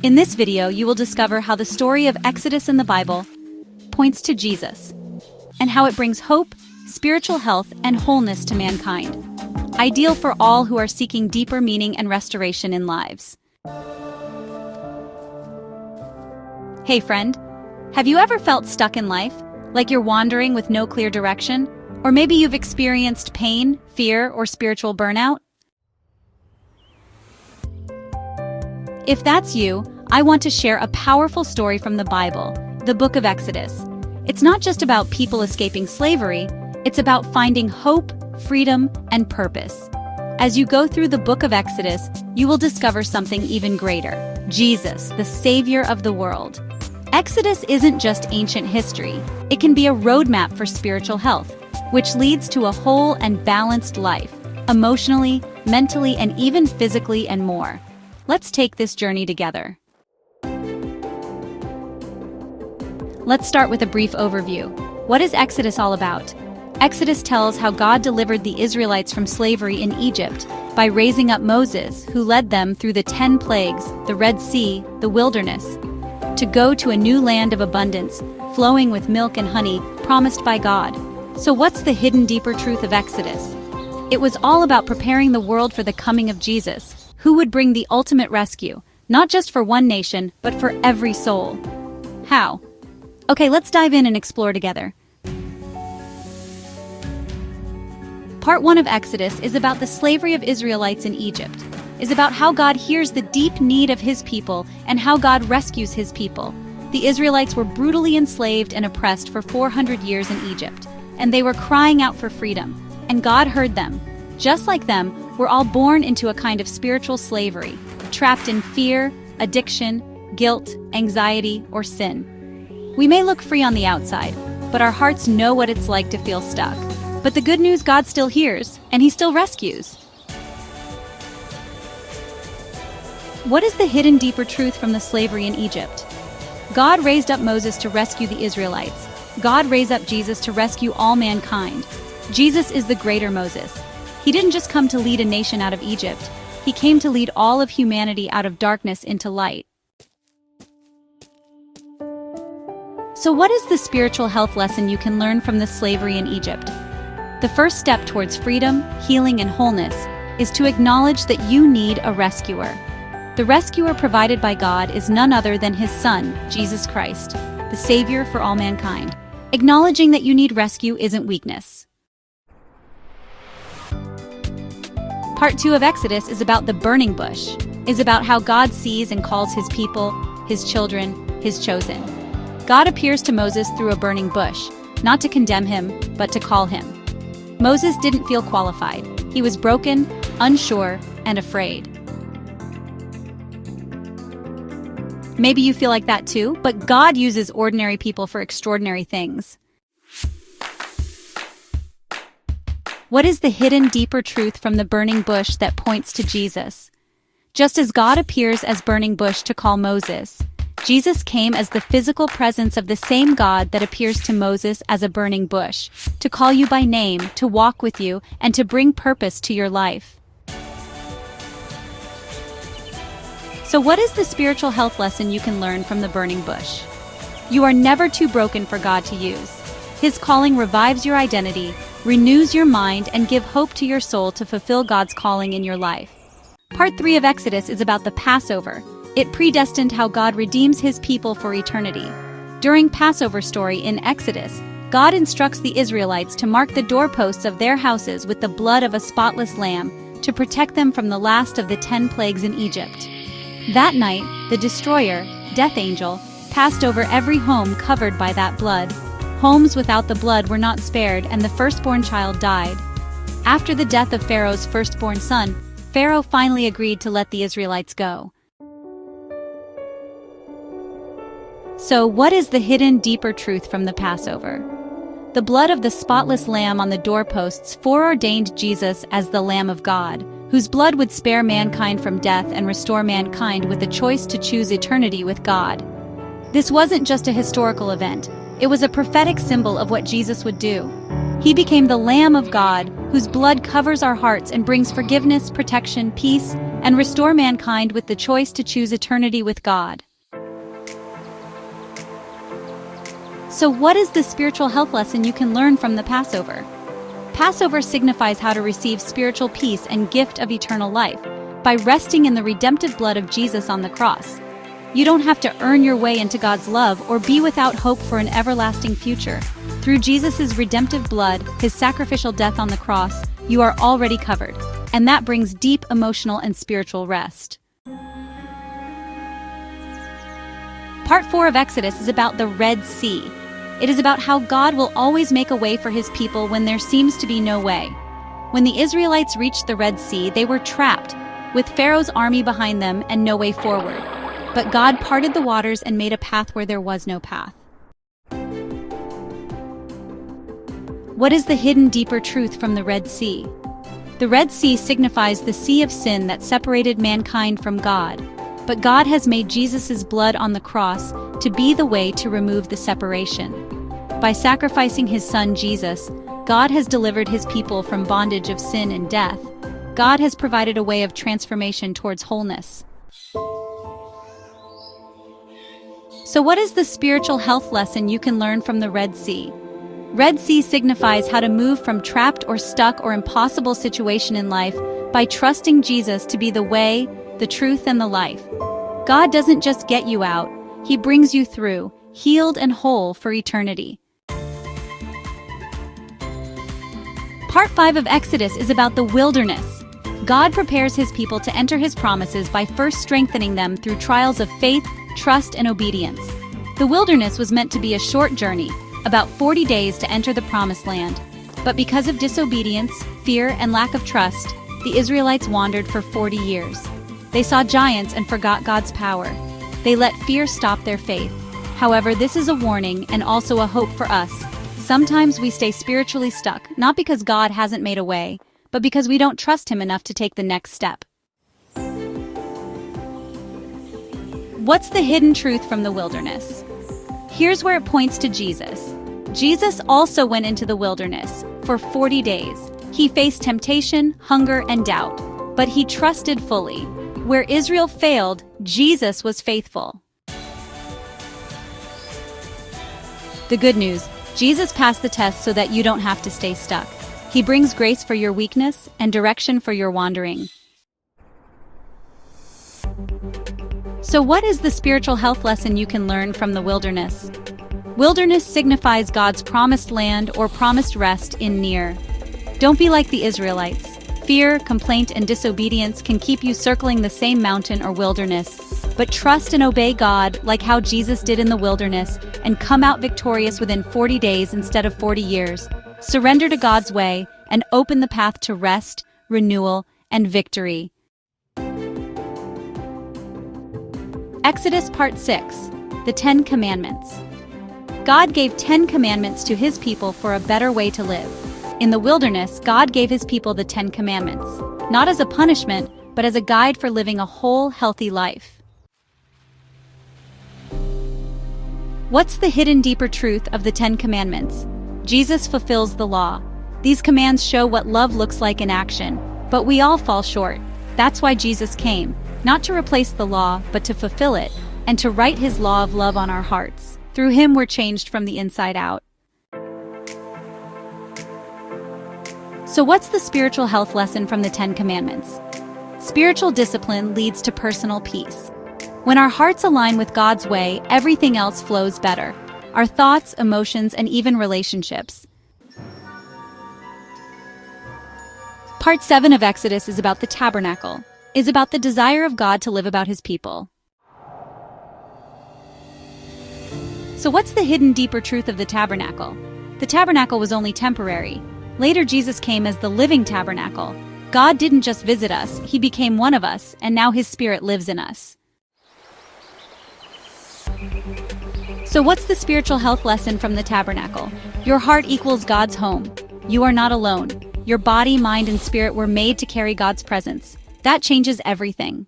In this video, you will discover how the story of Exodus in the Bible points to Jesus, and how it brings hope, spiritual health, and wholeness to mankind, ideal for all who are seeking deeper meaning and restoration in lives. Hey friend, have you ever felt stuck in life, like you're wandering with no clear direction? Or maybe you've experienced pain, fear, or spiritual burnout? If that's you, I want to share a powerful story from the Bible, the book of Exodus. It's not just about people escaping slavery, it's about finding hope, freedom, and purpose. As you go through the book of Exodus, you will discover something even greater: Jesus, the Savior of the world. Exodus isn't just ancient history, it can be a roadmap for spiritual health, which leads to a whole and balanced life, emotionally, mentally, and even physically and more. Let's take this journey together. Let's start with a brief overview. What is Exodus all about? Exodus tells how God delivered the Israelites from slavery in Egypt by raising up Moses, who led them through the 10 plagues, the Red Sea, the wilderness, to go to a new land of abundance, flowing with milk and honey, promised by God. So what's the hidden deeper truth of Exodus? It was all about preparing the world for the coming of Jesus, who would bring the ultimate rescue, not just for one nation, but for every soul. How? Okay, let's dive in and explore together. Part 1 of Exodus is about the slavery of Israelites in Egypt, is about how God hears the deep need of his people and how God rescues his people. The Israelites were brutally enslaved and oppressed for 400 years in Egypt, and they were crying out for freedom, and God heard them. Just like them, we're all born into a kind of spiritual slavery, trapped in fear, addiction, guilt, anxiety, or sin. We may look free on the outside, but our hearts know what it's like to feel stuck. But the good news, God still hears, and he still rescues. What is the hidden deeper truth from the slavery in Egypt? God raised up Moses to rescue the Israelites. God raised up Jesus to rescue all mankind. Jesus is the greater Moses. He didn't just come to lead a nation out of Egypt. He came to lead all of humanity out of darkness into light. So what is the spiritual health lesson you can learn from the slavery in Egypt? The first step towards freedom, healing, and wholeness is to acknowledge that you need a rescuer. The rescuer provided by God is none other than his Son, Jesus Christ, the Savior for all mankind. Acknowledging that you need rescue isn't weakness. Part 2 of Exodus is about the burning bush, is about how God sees and calls his people, his children, his chosen. God appears to Moses through a burning bush, not to condemn him, but to call him. Moses didn't feel qualified. He was broken, unsure, and afraid. Maybe you feel like that too, but God uses ordinary people for extraordinary things. What is the hidden deeper truth from the burning bush that points to Jesus? Just as God appears as burning bush to call Moses, Jesus came as the physical presence of the same God that appears to Moses as a burning bush, to call you by name, to walk with you, and to bring purpose to your life. So what is the spiritual health lesson you can learn from the burning bush? You are never too broken for God to use. His calling revives your identity, renews your mind, and gives hope to your soul to fulfill God's calling in your life. Part 3 of Exodus is about the Passover. It predestined how God redeems his people for eternity. During Passover story in Exodus, God instructs the Israelites to mark the doorposts of their houses with the blood of a spotless lamb to protect them from the last of the 10 plagues in Egypt. That night, the destroyer, death angel, passed over every home covered by that blood. Homes without the blood were not spared, and the firstborn child died. After the death of Pharaoh's firstborn son, Pharaoh finally agreed to let the Israelites go. So, what is the hidden deeper truth from the Passover? The blood of the spotless lamb on the doorposts foreordained Jesus as the Lamb of God, whose blood would spare mankind from death and restore mankind with the choice to choose eternity with God. This wasn't just a historical event. It was a prophetic symbol of what Jesus would do. He became the Lamb of God, whose blood covers our hearts and brings forgiveness, protection, peace, and restore mankind with the choice to choose eternity with God. So what is the spiritual health lesson you can learn from the Passover? Passover signifies how to receive spiritual peace and gift of eternal life by resting in the redemptive blood of Jesus on the cross. You don't have to earn your way into God's love or be without hope for an everlasting future. Through Jesus' redemptive blood, his sacrificial death on the cross, you are already covered, and that brings deep emotional and spiritual rest. Part 4 of Exodus is about the Red Sea. It is about how God will always make a way for his people when there seems to be no way. When the Israelites reached the Red Sea, they were trapped, with Pharaoh's army behind them and no way forward. But God parted the waters and made a path where there was no path. What is the hidden deeper truth from the Red Sea? The Red Sea signifies the sea of sin that separated mankind from God. But God has made Jesus' blood on the cross to be the way to remove the separation. By sacrificing his son Jesus, God has delivered his people from bondage of sin and death. God has provided a way of transformation towards wholeness. So what is the spiritual health lesson you can learn from the Red Sea? Red Sea signifies how to move from trapped or stuck or impossible situation in life by trusting Jesus to be the way, the truth, and the life. God doesn't just get you out, he brings you through, healed and whole for eternity. Part 5 of Exodus is about the wilderness. God prepares his people to enter his promises by first strengthening them through trials of faith, trust, and obedience. The wilderness was meant to be a short journey, about 40 days to enter the promised land. But because of disobedience, fear, and lack of trust, the Israelites wandered for 40 years. They saw giants and forgot God's power. They let fear stop their faith. However, this is a warning and also a hope for us. Sometimes we stay spiritually stuck, not because God hasn't made a way, but because we don't trust him enough to take the next step. What's the hidden truth from the wilderness? Here's where it points to Jesus. Jesus also went into the wilderness for 40 days. He faced temptation, hunger, and doubt, but he trusted fully. Where Israel failed, Jesus was faithful. The good news, Jesus passed the test so that you don't have to stay stuck. He brings grace for your weakness and direction for your wandering. So what is the spiritual health lesson you can learn from the wilderness? Wilderness signifies God's promised land or promised rest in near. Don't be like the Israelites. Fear, complaint, and disobedience can keep you circling the same mountain or wilderness. But trust and obey God like how Jesus did in the wilderness and come out victorious within 40 days instead of 40 years. Surrender to God's way and open the path to rest, renewal, and victory. Exodus Part 6, the 10 Commandments. God gave 10 commandments to his people for a better way to live. In the wilderness, God gave his people the 10 Commandments, not as a punishment, but as a guide for living a whole, healthy life. What's the hidden deeper truth of the 10 Commandments? Jesus fulfills the law. These commands show what love looks like in action, but we all fall short. That's why Jesus came, not to replace the law, but to fulfill it, and to write his law of love on our hearts. Through him, we're changed from the inside out. So what's the spiritual health lesson from the 10 Commandments? Spiritual discipline leads to personal peace. When our hearts align with God's way, everything else flows better. Our thoughts, emotions, and even relationships. Part 7 of Exodus is about the tabernacle, is about the desire of God to live about his people. So what's the hidden deeper truth of the tabernacle? The tabernacle was only temporary. Later, Jesus came as the living tabernacle. God didn't just visit us, he became one of us, and now his spirit lives in us. So what's the spiritual health lesson from the tabernacle? Your heart equals God's home. You are not alone. Your body, mind, and spirit were made to carry God's presence. That changes everything.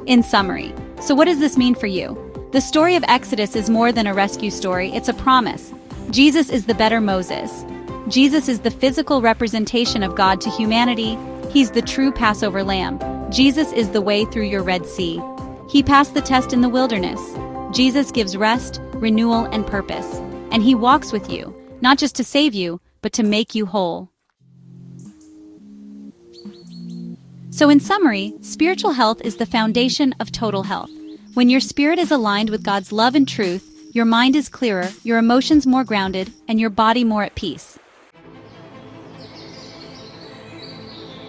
In summary, so what does this mean for you? The story of Exodus is more than a rescue story, it's a promise. Jesus is the better Moses. Jesus is the physical representation of God to humanity. He's the true Passover lamb. Jesus is the way through your Red Sea. He passed the test in the wilderness. Jesus gives rest, renewal, and purpose. And he walks with you, not just to save you, but to make you whole. So in summary, spiritual health is the foundation of total health. When your spirit is aligned with God's love and truth, your mind is clearer, your emotions more grounded, and your body more at peace.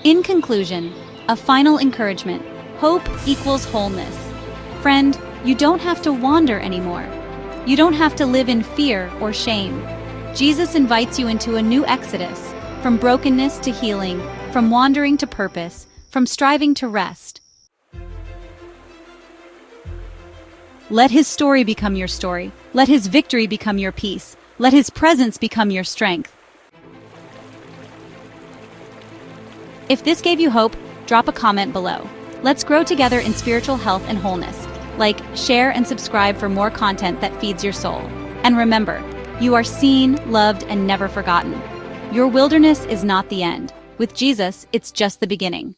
In conclusion, a final encouragement: hope equals wholeness. Friend, you don't have to wander anymore. You don't have to live in fear or shame. Jesus invites you into a new exodus, from brokenness to healing, from wandering to purpose, from striving to rest. Let his story become your story. Let his victory become your peace. Let his presence become your strength. If this gave you hope, drop a comment below. Let's grow together in spiritual health and wholeness. Like, share, and subscribe for more content that feeds your soul. And remember, you are seen, loved, and never forgotten. Your wilderness is not the end. With Jesus, it's just the beginning.